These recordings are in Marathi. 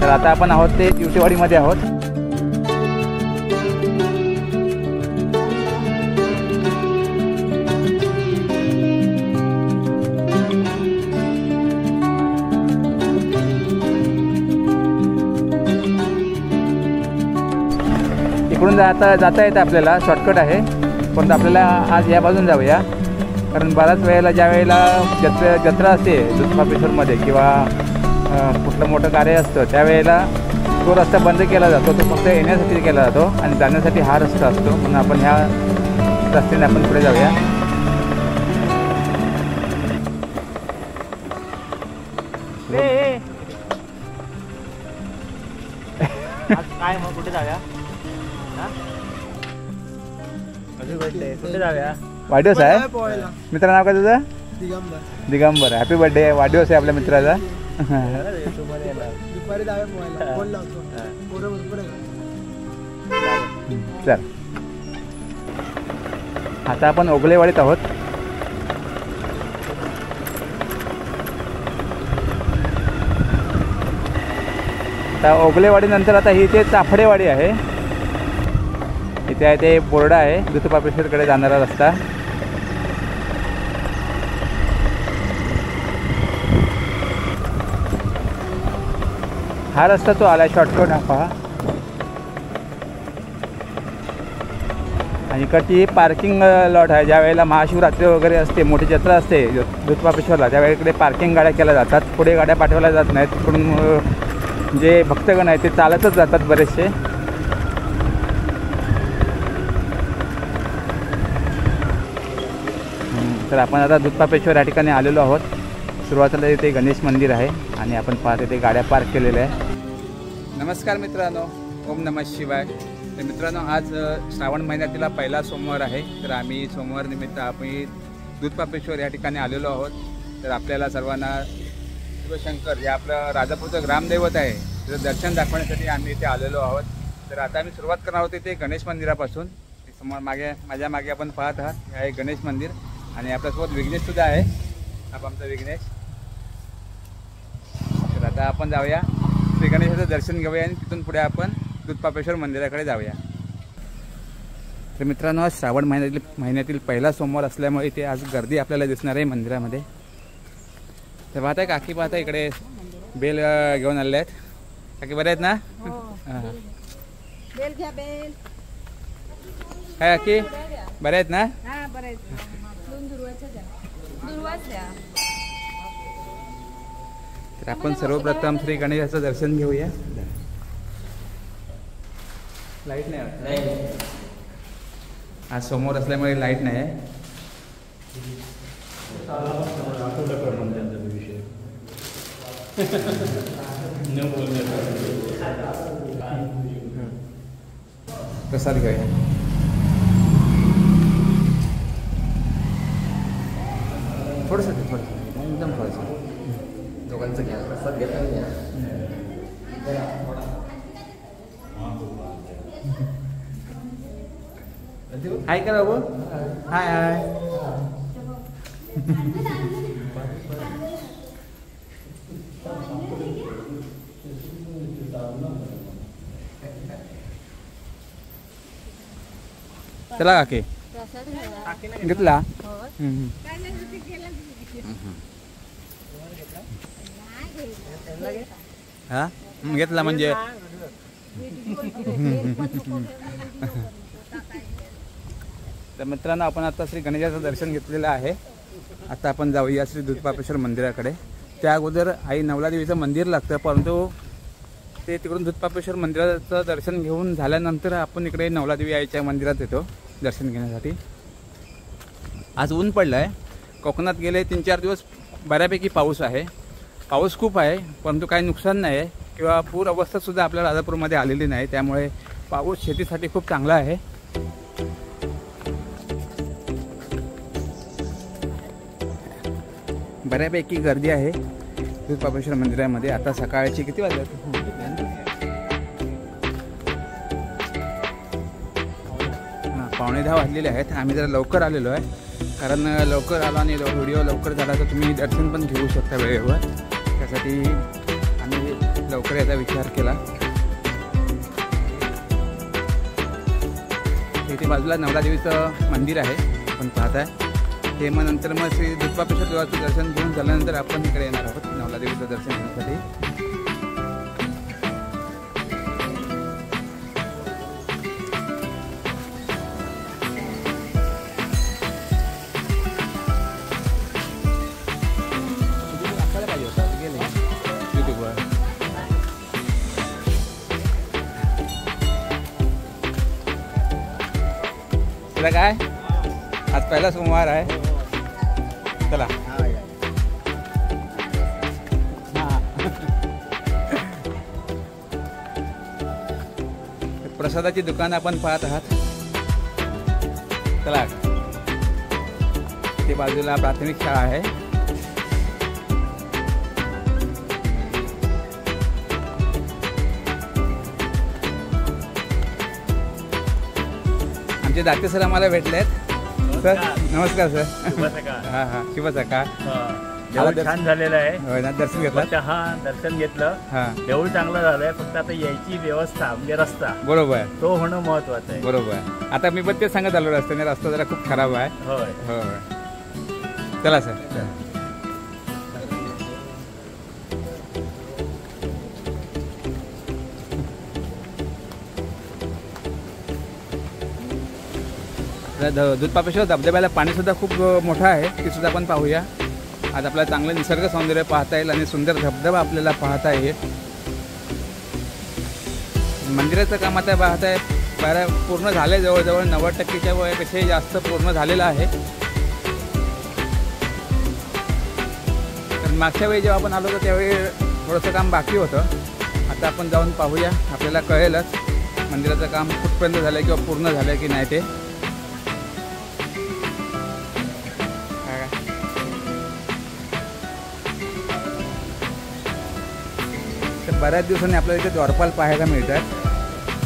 तर आता आपण आहोत ते दिवटेवाडीमध्ये आहोत. इकडून जाता येतं आपल्याला, शॉर्टकट आहे. पण आपल्याला आज या बाजून जाऊया, कारण बऱ्याच वेळेला ज्या वेळेला जत्रा असते दुधपापेश्वरमध्ये किंवा कुठलं मोठं कार्य असतं त्यावेळेला तो रस्ता बंद केला जातो. तो फक्त येण्यासाठी केला जातो आणि जाण्यासाठी हा रस्ता असतो. म्हणून आपण ह्या रस्त्याने आपण पुढे जाऊया. काय मग कुठे जाऊया? कुठे जाऊया? वाढदिवस आहे मित्रा, नाव काय तुझं? दिगंबर. Happy birthday. वाढदिवस आहे आपल्या मित्राचा. चल, आता आपण ओगलेवाडीत आहोत. आता ओगलेवाडी नंतर आता ही इथे चाफडेवाडी आहे. इथे आहे ते बोर्ड आहे दुधपापेश्वरकडे जाणारा रस्ता. हा रस्ता तो आला शॉर्टकट हा पहा. आणि इकडची पार्किंग लॉट आहे. ज्या वेळेला महाशिवरात्री वगैरे असते, मोठी जत्रा असते दुधपापेश्वरला, त्यावेळी इकडे पार्किंग गाड्या केल्या जातात. पुढे गाड्या पाठवल्या जात नाहीत. तिकडून जे भक्तगण आहेत ते चालतच जातात बरेचसे. तर आपण आता दुधपापेश्वर या ठिकाणी आलेलो आहोत. सुरुवातीला इथे गणेश मंदिर आहे आणि आपण पाहत इथे गाड्या पार्क केलेल्या आहे. नमस्कार मित्रांनो, ओम नमः शिवाय. तर मित्रांनो, आज श्रावण महिन्यातील पहिला सोमवार आहे. तर आम्ही सोमवार निमित्त आम्ही दुधपापेश्वर या ठिकाणी आलेलो आहोत. तर आपल्याला सर्वांना शिवशंकर जे आपलं राजापूरचं ग्रामदैवत आहे त्याचं दर्शन दाखवण्यासाठी आम्ही इथे आलेलो आहोत. तर आता आम्ही सुरुवात करणार आहोत इथे गणेश मंदिरापासून. समोर माझ्या मागे आपण पाहत आहात, हे आहे गणेश मंदिर. आणि आपल्यासोबत विघ्नेशसुद्धा आहे. हा आमचा विघ्नेश. तर आता आपण जाऊया श्री गणेशाचं दर्शन घेऊया आणि तिथून पुढे आपण दुधपापेश्वर मंदिराकडे जाऊया. तर मित्रांनो, आज श्रावण महिन्यातील पहिला सोमवार असल्यामुळे इथे आज गर्दी आपल्याला दिसणार आहे मंदिरामध्ये. तर पाहत आहे काकी, पाहता इकडे बेल घेऊन आले आहेत. काकी बरे आहेत ना? काय काकी बरे आहेत ना? तर आपण सर्वप्रथम श्री गणेशाचं दर्शन घेऊया. लाईट नाही आज समोर असल्यामुळे लाईट नाही आहे. प्रसाद घेऊया. थोडंसं एकदम थोडंसं दोघांचं घ्या. प्रसाद घेता घ्या. हाय करा बाबू. हाय हाय. चला काकी घेतला. हा घेतला म्हणजे तर मित्रांनो, आपण आता श्री गणेशाचं दर्शन घेतलेलं आहे. आता आपण जाऊया श्री दुधपापेश्वर मंदिराकडे. त्या अगोदर आई नवलादेवीचं मंदिर लागतं, परंतु ते तिकडून दुधपापेश्वर मंदिराचं दर्शन घेऊन झाल्यानंतर आपण इकडे नवलादेवी आईच्या मंदिरात येतो दर्शन घेण्यासाठी. आज ऊन पडलं आहे. कोकणात गेले 3-4 दिवस बऱ्यापैकी पाऊस आहे. पाऊस खूप आहे, परंतु काही नुकसान नाही आहे किंवा पूर अवस्थासुद्धा आपल्या राजापूरमध्ये आलेली नाही. त्यामुळे पाऊस शेतीसाठी खूप चांगला आहे. बऱ्यापैकी गर्दी आहे दुधपापेश्वर मंदिरामध्ये. आता सकाळची किती वाजले? 9:15 वाजलेले आहेत. आम्ही जरा लवकर आलेलो आहे, कारण लवकर आलो आणि व्हिडिओ लवकर झाला तर तुम्ही दर्शन पण घेऊ शकता वेळेवर. त्यासाठी आम्ही लवकर याचा विचार केला. इथे बाजूला नवलादेवीचं मंदिर आहे आपण पाहताय ते. मग नंतर मग श्री दुधपापेश्वर देवाचं दर्शन घेऊन झाल्यानंतर आपण इकडे येणार आहोत नवलादेवीचं दर्शन घेण्यासाठी. काय आज पहिला सोमवार आहे. चला प्रसादाची दुकान आपण पाहत आहात. चला ते बाजूला प्राथमिक शाळा आहे. आमचे दाते सर आम्हाला भेटले आहेत. सर नमस्कार सर. हां हां शुभ सकाळ. छान झालेलं आहे. होय ना, दर्शन घेतलं. हा दर्शन घेतलं. हां देऊळ चांगलं झालंय. फक्त आता यायची व्यवस्था म्हणजे रस्ता बरोबर तो होणं महत्वाचं आहे. बरोबर. आता मी पण ते सांगत आलो रस्त्याने रस्ता जरा खूप खराब आहे. होय होय. चला सर. दुधपापेश्वर धबधब्याला पाणीसुद्धा खूप मोठं आहे. ते सुद्धा आपण पाहूया. आज आपल्याला चांगलं निसर्ग सौंदर्य पाहता येईल आणि सुंदर धबधबा आपल्याला पाहता येईल. मंदिराचं काम आता पाहताय पूर्ण झालं. जवळजवळ 90%च्या वयापेक्षाही जास्त पूर्ण झालेलं आहे. तर मागच्या वेळी जेव्हा आपण आलो होतो त्यावेळी थोडंसं काम बाकी होतं. आता आपण जाऊन पाहूया. आपल्याला कळेलच मंदिराचं काम कुठपर्यंत झालं किंवा पूर्ण झालं की नाही ते. बऱ्याच दिवसांनी आपल्याला इथे द्वारपाल पाहायला मिळतात.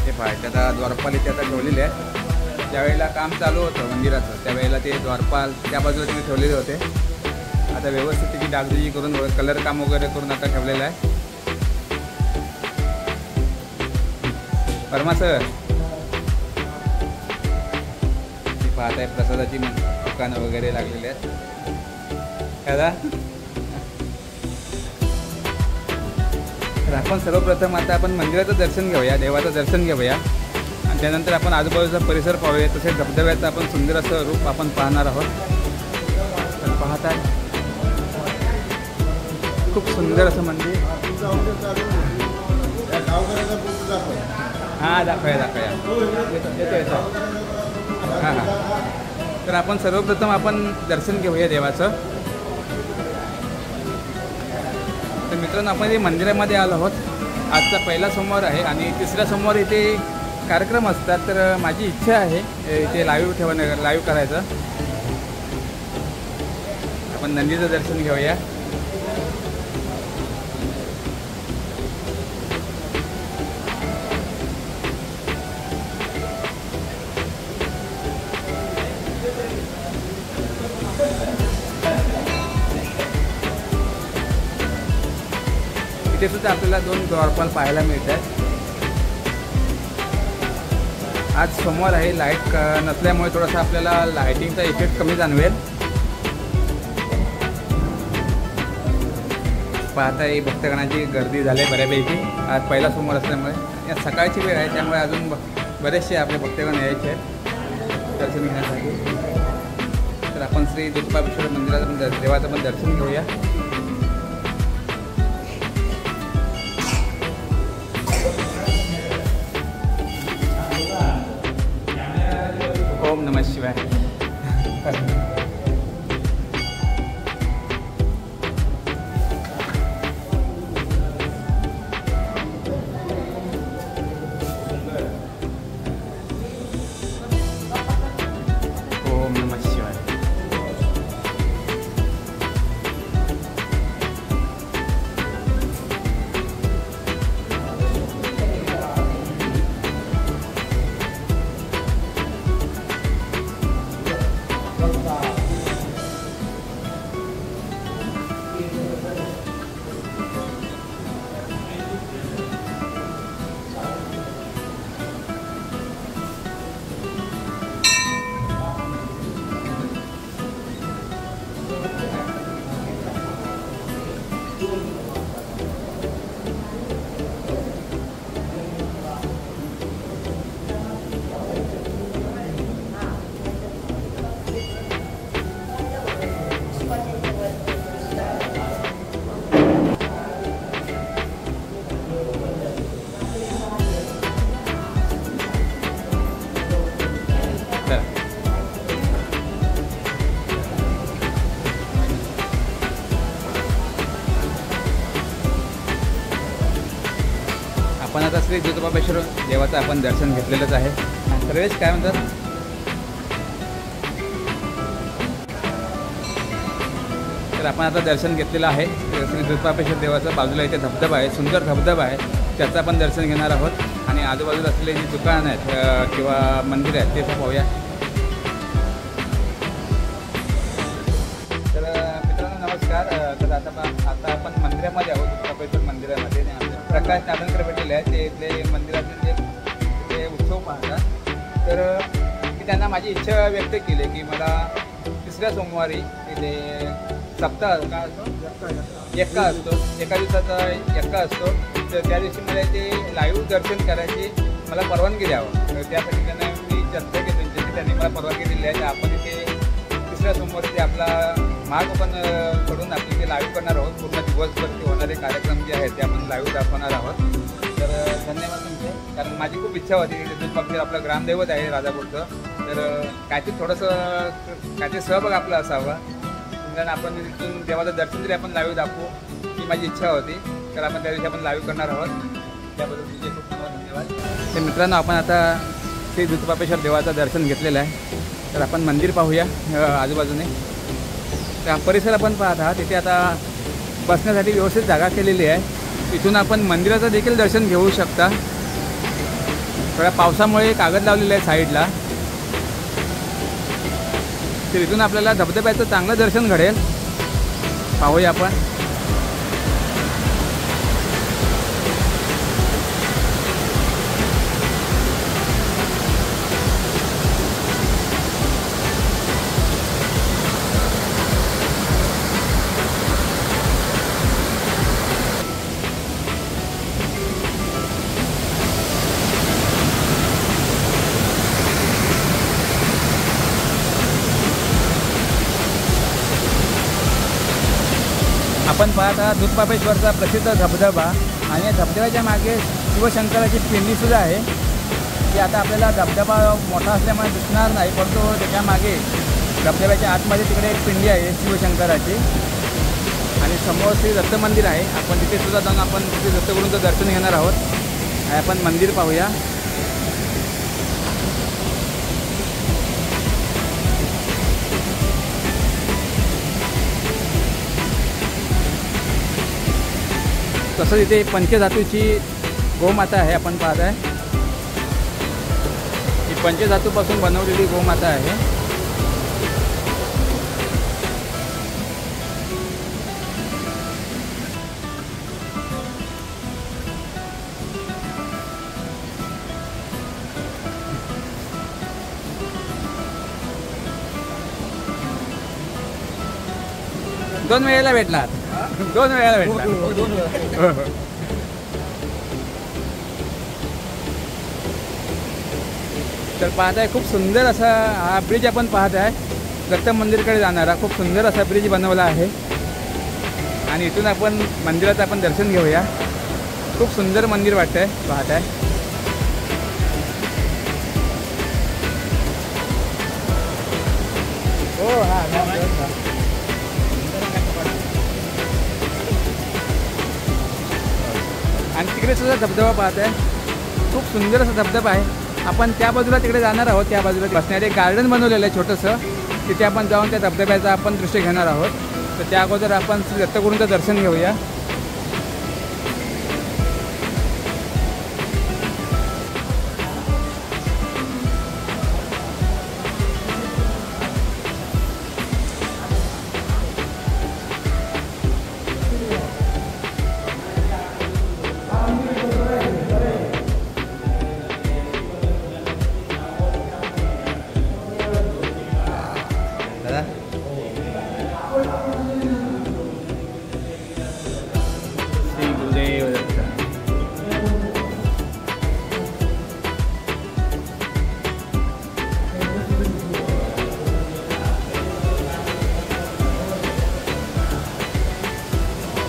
ते पाहायचे आता द्वारपाल इथे आता ठेवलेले आहेत. ज्यावेळेला काम चालू होतं मंदिराचं त्यावेळेला ते द्वारपाल त्या बाजूला तुम्ही ठेवलेले होते. आता व्यवस्थित त्याची डागडुजी करून कलर काम वगैरे करून आता ठेवलेलं आहे. परमा सर मी पाहत आहे प्रसादाची दुकानं वगैरे लागलेली आहेत. दादा तर आपण सर्वप्रथम आता आपण मंदिराचं दर्शन घेऊया, देवाचं दर्शन घेऊया आणि त्यानंतर आपण आजूबाजूचा परिसर पाहूया. तसेच धबधब्याचं आपण सुंदर असं रूप आपण पाहणार आहोत. तर पाहता खूप सुंदर असं मंदिर. हां दाखवूया हां हां. तर आपण सर्वप्रथम आपण दर्शन घेऊया देवाचं. तर मित्रांनो आपण इथे मंदिरामध्ये आलो आहोत. आजचा पहिला सोमवार आहे आणि तिसरा सोमवार इथे कार्यक्रम असतात. तर माझी इच्छा आहे इथे लाईव्ह करायचं. आपण नंदीचं दर्शन घेऊया. इथे सुद्धा आपल्याला 2 द्वारपाल पाहायला मिळतात. आज सोमवार आहे. लाईट नसल्यामुळे थोडासा आपल्याला लाईटिंगचा इफेक्ट कमी जाणवेल. पाहता ही भक्तगणाची गर्दी झाली आहे बऱ्यापैकी. आज पहिला सोमवार असल्यामुळे या सकाळची वेळ आहे त्यामुळे अजून बरेचसे आपले भक्तगण यायचे आहेत दर्शन घेण्यासाठी. तर आपण श्री दुधपापेश्वर मंदिराचं देवाचं पण दर्शन घेऊया. ओम नमः शिवाय. ओम नमः शिवाय. आपण आता श्री ज्योतिबापेश्वर देवाचं आपण दर्शन घेतलेलंच आहे. सर्वेश काय म्हणतात? तर आपण आता दर्शन घेतलेलं आहे श्री ज्योतिबापेश्वर देवाचं. बाजूला इथे धबधबा आहे, सुंदर धबधबा आहे, त्याचं आपण दर्शन घेणार आहोत. आणि आजूबाजूला असलेले जी दुकानं आहेत किंवा मंदिर आहेत ते पाहूया. तर मित्रांनो नमस्कार. तर आता आपण मंदिरामध्ये आहोत, ज्योतिबापेश्वर मंदिरामध्ये. प्रकाश नादनकर भेटलेले आहेत, ते इथले मंदिरातील जे उत्सव पाहतात. तर मी त्यांना माझी इच्छा व्यक्त केली की मला तिसऱ्या सोमवारी इथे सप्ताह का असतो, एक्का असतो, एका दिवसाचा एक्का असतो. तर त्या दिवशी मला ते लाईव्ह दर्शन करायची मला परवानगी द्यावं. तर त्यासाठी त्यांना मी चर्चा केली त्यांच्याशी, त्यांनी मला परवानगी दिली आहे. तर आपण इथे तिसऱ्या सोमवारी ते आपला महाकोकण कडून आपण इथे लाईव्ह करणार आहोत. पूर्ण दिवसभर ते होणारे कार्यक्रम जे आहेत ते आपण लाईव्ह दाखवणार आहोत. तर धन्यवाद तुमचे, कारण माझी खूप इच्छा होती. ज्योतिबापेश्वर आपलं ग्रामदैवत आहे राजापूरचं. तर काहीतरी थोडंसं काहीतरी सहभाग आपला असावा, कारण आपण तिथून देवाचं दर्शन जरी आपण लाईव्ह दाखवू ही माझी इच्छा होती. तर आपण त्या दिवशी आपण लाईव्ह करणार आहोत. त्याबद्दल तुमचे खूप खूप धन्यवाद. तर मित्रांनो आपण आता श्री ज्योतिबापेश्वर देवाचं दर्शन घेतलेलं आहे. तर आपण मंदिर पाहूया आजूबाजूने. त्या परिसर आपण पाहत आहात, तिथे आता बसण्यासाठी व्यवस्थित जागा केलेली आहे. इथून आपण मंदिराचं देखील दर्शन घेऊ शकता. थोड्या पावसामुळे कागद लावलेलं आहे साईडला. तर इथून आपल्याला धबधब्याचं चांगलं दर्शन घडेल. पाहूया आपण. आपण पाहत आहात ज्योतिबापेश्वरचा प्रसिद्ध धबधबा. आणि या धबधब्याच्या मागे शिवशंकराची पिंडीसुद्धा आहे. ती आता आपल्याला धबधबा मोठा असल्यामुळे दिसणार नाही, परंतु त्याच्या मागे धबधब्याच्या आतमध्ये तिकडे एक पिंडी आहे शिवशंकराची. आणि समोर श्री दत्त मंदिर आहे. आपण तिथेसुद्धा जाऊन आपण श्री दत्तगुरूंचं दर्शन घेणार आहोत. आणि आपण मंदिर पाहूया. तसंच इथे पंचधातूची गोमाता आहे, आपण पाहत आहे. ही पंचधातूपासून बनवलेली गोमाता आहे. दोन वेळेला भेटणार, दोन वेळेला भेटणार. तर पाहत आहे खूप सुंदर असा हा ब्रिज आपण पाहत आहे. दत्त मंदिरकडे जाणारा खूप सुंदर असा ब्रिज बनवला आहे. आणि इथून आपण मंदिराचं आपण दर्शन घेऊया. खूप सुंदर मंदिर वाटतंय पाहत आहे. हो हां, आणि तिकडे सुद्धा धबधबा पाहत आहे. खूप सुंदर असा धबधबा आहे. आपण त्या बाजूला तिकडे जाणार आहोत. त्या बाजूला बसण्याचे गार्डन बनवलेलं आहे छोटंसं. तिथे आपण जाऊन त्या धबधब्याचं आपण दृश्य घेणार आहोत. तर त्या अगोदर आपण श्री दत्तगुरूंचं दर्शन घेऊया.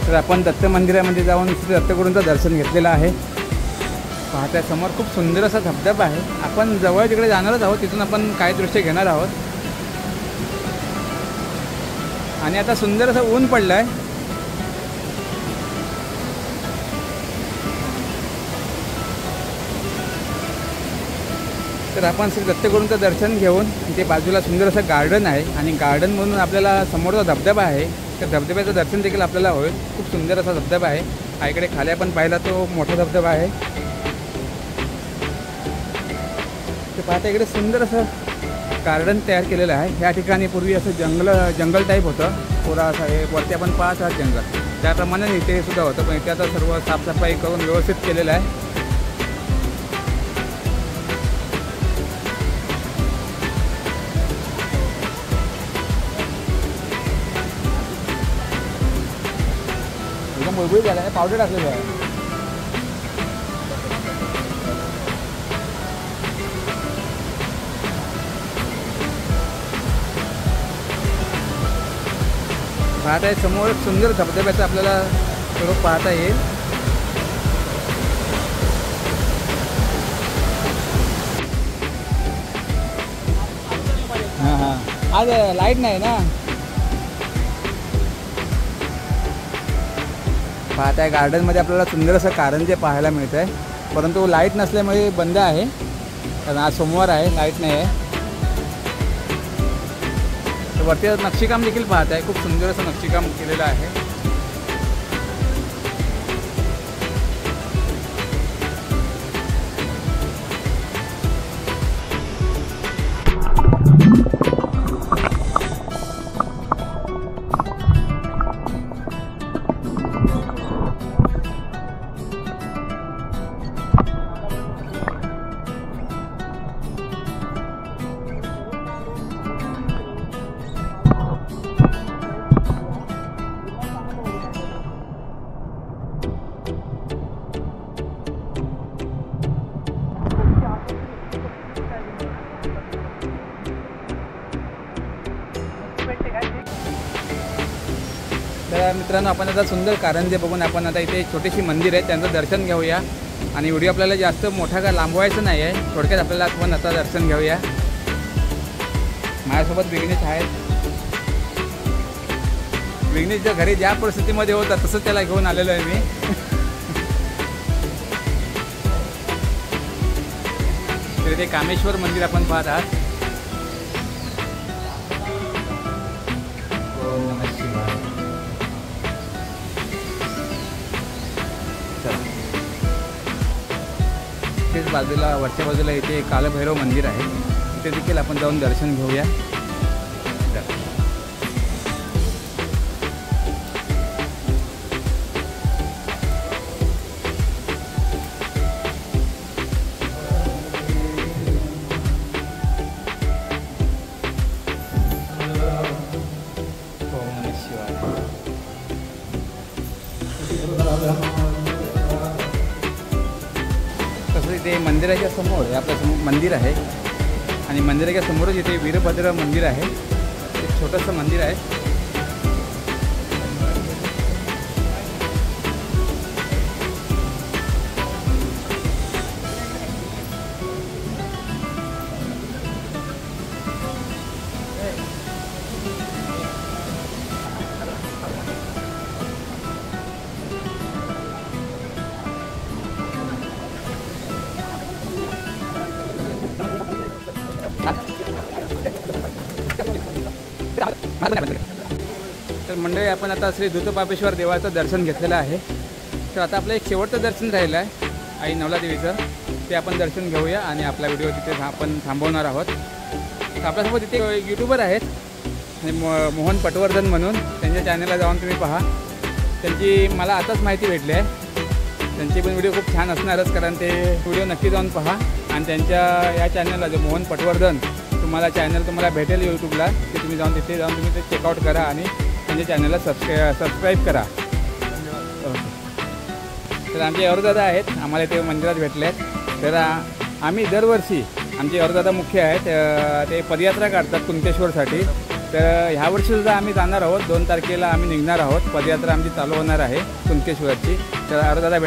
तर आपण दत्त मंदिरामध्ये जाऊन श्री दत्तगुरूंचं दर्शन घेतलेलं आहे. पाहत्या समोर खूप सुंदर असा धबधबा आहे. आपण जवळ तिकडे जाणारच आहोत. तिथून आपण काही दृश्य घेणार आहोत. आणि आता सुंदर असं ऊन पडलं आहे. तर आपण श्री दत्तगुरूंचं दर्शन घेऊन ते बाजूला सुंदर असं गार्डन आहे आणि गार्डन म्हणून आपल्याला समोरचा धबधबा आहे. त्या धबधब्याचं दर्शन देखील आपल्याला होईल. खूप सुंदर असा धबधबा आहे. हा इकडे खाली आपण पाहिला तो मोठा धबधबा आहे. ते पाहता इकडे सुंदर असं गार्डन तयार केलेलं आहे. या ठिकाणी पूर्वी असं जंगल टाईप होतं. पुरा असं हे वरती आपण पाहत आहात जंगल, त्याप्रमाणे इथे सुद्धा होतं. पण इथे आता सर्व साफसफाई करून व्यवस्थित केलेलं आहे. एकदम बुळबुळीत झालं आहे. पावडर टाकलेलं आहे. पाहत आहे समोर सुंदर धबधब्याचं आपल्याला स्वरूप पाहता येईल. हां आज लाईट नाही ना. पाहत आहे गार्डनमध्ये आपल्याला सुंदर असं कारंजे पाहायला मिळत आहे, परंतु लाईट नसल्यामुळे बंद आहे. कारण आज सोमवार आहे, लाईट नाही आहे. वरती नक्षीकाम देखील पाहत आहे. खूप सुंदर असं नक्षीकाम केलेलं आहे. तर मित्रांनो, आपण आता सुंदर कारंजे बघून आपण आता इथे छोटीशी मंदिर आहे त्यांचं दर्शन घेऊया. आणि व्हिडिओ आपल्याला जास्त मोठा का लांबवायचं नाही आहे. थोडक्यात आपल्याला आपण आता दर्शन घेऊया. माझ्यासोबत विघ्नेश आहेत. विघ्नेशच्या घरी ज्या परिस्थितीमध्ये होता तसंच त्याला घेऊन आलेलो आहे मी. तर इथे कामेश्वर मंदिर आपण पाहत आहात. तेच बाजूला वरच्या बाजूला इथे कालभैरव मंदिर आहे. तिथे देखील आपण जाऊन दर्शन घेऊया. तसं इथे मंदिराच्या समोर हे आपल्या समोर मंदिर आहे आणि मंदिराच्या समोरच इथे वीरभद्र मंदिर आहे. एक छोटंसं मंदिर आहे. तर मंडळी, आपण आता श्री दूतपापेश्वर देवाचं दर्शन घेतलेलं आहे. तर आता आपलं एक शेवटचं दर्शन राहिलं आहे आई नवलादेवीचं. ते आपण दर्शन घेऊया आणि आपला व्हिडिओ तिथे आपण थांबवणार आहोत. तर आपल्यासोबत इथे यूट्यूबर आहेत मोहन पटवर्धन म्हणून. त्यांच्या चॅनलला जाऊन तुम्ही पहा. त्यांची मला आताच माहिती भेटली आहे. त्यांची पण व्हिडिओ खूप छान असणारच, कारण ते व्हिडिओ नक्की जाऊन पहा. आणि त्यांच्या या चॅनलला जो मोहन पटवर्धन तुम्हाला चॅनल तुम्हाला भेटेल यूट्यूबला, ते तुम्ही जाऊन तिथे जाऊन तुम्ही ते चेकआउट करा आणि त्यांच्या चॅनलला सबस्क्राईब करा. तर आमचे यवरदादा आहेत, आम्हाला ते मंदिरात भेटले आहेत. तर आम्ही दरवर्षी आमचे यवरदादा मुख्य आहेत, ते पदयात्रा काढतात कुणकेश्वरसाठी. तर ह्यावर्षीसुद्धा आम्ही जाणार आहोत. 2 तारखेला आम्ही निघणार आहोत. पदयात्रा आमची चालू होणार आहे कुणकेश्वरची. तर यवरदादा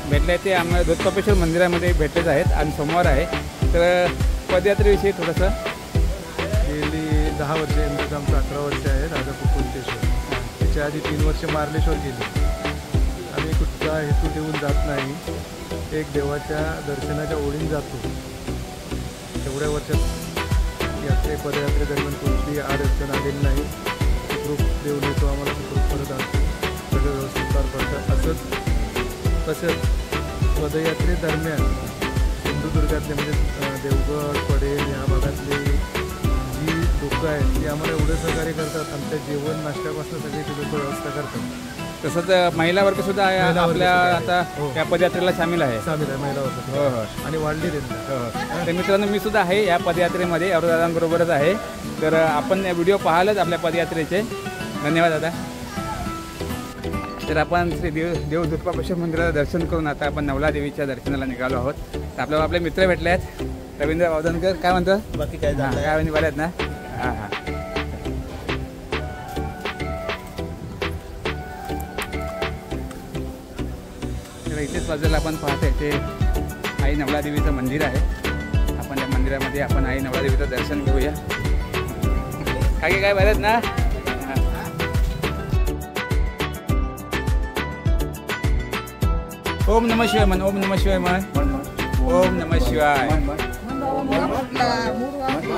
भेटले ते आम्हाला दूतपापेश्वर मंदिरामध्ये भेटलेच आहेत आणि सोमवार आहे. तर पदयात्रेविषयी थोडंसं. गेली 10 वर्ष, यंदाचं आमचं 11 वर्ष आहे राजापूर कुणकेश्वर. त्याच्या आधी 3 वर्ष मार्लेश्वर गेली. आम्ही कुठचा हेतू ठेवून जात नाही, एक देवाच्या दर्शनाच्या ओढीने जातो. एवढ्या वर्षात पदयात्रेदरम्यान कोणतीही अडचण आलेली नाही. सुखरूप देव नेतो आम्हाला, सुखरूप परत आणतो, सगळं व्यवस्थित पार पडतं. तसंच पदयात्रेदरम्यान सिंधुदुर्गातले म्हणजे देवगड पडेल या भागातले जी लोकं आहेत ती आम्हाला एवढं सहकार्य करतात. आमच्या जेवण नाश्त्यापासून सगळी ती लोकं व्यवस्था करतात. तसंच महिला वर्ग सुद्धा आहे आपल्या आता हो. या पदयात्रेला सामील आहे. महिला वर्ग हो हो आणि वाढली त्यांना. तर मित्रांनो, मी सुद्धा आहे या पदयात्रेमध्ये, दादांबरोबरच आहे. तर आपण व्हिडिओ पाहालच आपल्या पदयात्रेचे. धन्यवाद दादा. तर आपण श्री देवदुर्पापेश्वर मंदिराचं दर्शन करून आता आपण नवला देवीच्या दर्शनाला निघालो आहोत. तर आपल्याला आपले मित्र भेटले आहेत. रवींद्र वावदनकर, काय म्हणतो? बाकी काय हां, काय म्हणजे बरे आहेत ना? हां हां. तर इथेच बाजूला आपण पाहतोय ते आई नवलादेवीचं मंदिर आहे. आपण त्या मंदिरामध्ये आपण आई नवलादेवीचं दर्शन घेऊया. काय बरे आहेत ना? ओम नमः शिवाय म्हण. ओम नमः शिवाय म्हण. ओम नमः शिवाय.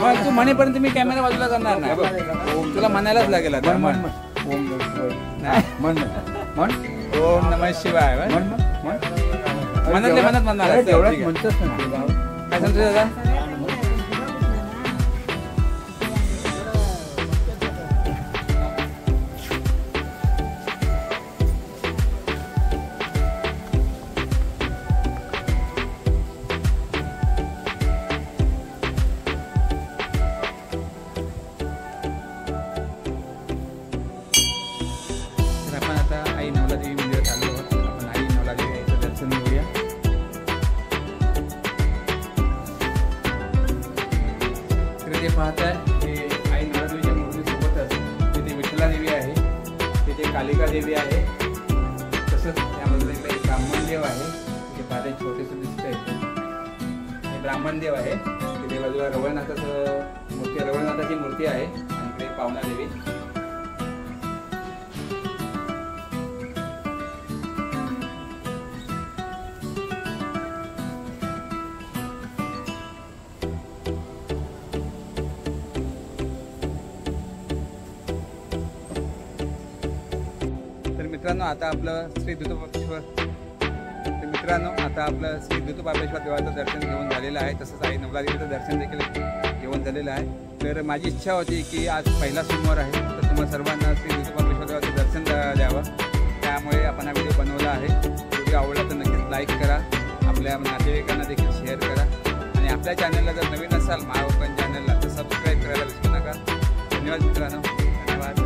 मग तू म्हणेपर्यंत मी कॅमेरा बाजूला करणार ना. तुला म्हणायलाच लागेल आता. ओम नमः शिवाय म्हणतले म्हणत म्हणणार. काय सांगतो दादा? आपण आता आई नवलादेवी मंदिरात आलो आहोत. आपण आई नवलादेवीचं दर्शन घेऊया. तर ते पाहताय ते आई नवलादेवीच्या मूर्तीसोबतच तिथे विठ्ठला देवी आहे, तिथे कालिका देवी आहे. तसंच त्यामध्ये एक ब्राह्मण देव आहे. तिथे पाहताय छोटेसं दिसतंय हे ब्राह्मण देव आहे. तिथे बाजूला रवळनाथाची मूर्ती आहे आणि इकडे पावना देवी. मित्रांनो, आता आपलं श्री दूतपापेश्वर देवाचं दर्शन घेऊन झालेलं आहे. तसंच आई नवलादेवीचं दर्शन देखील घेऊन झालेलं आहे. तर माझी इच्छा होती की आज पहिला सोमवार आहे, तर तुम्हाला सर्वांना श्री दूतपापेश्वर देवाचं दर्शन द्यावं. त्यामुळे आपण हा व्हिडिओ बनवला आहे. व्हिडिओ आवडला तर नक्कीच लाईक करा, आपल्या नातेवाईकांना देखील शेअर करा आणि आपल्या चॅनलला जर नवीन असाल महाकोकण चॅनलला तर सबस्क्राईब करायला विसरू नका. धन्यवाद मित्रांनो. धन्यवाद.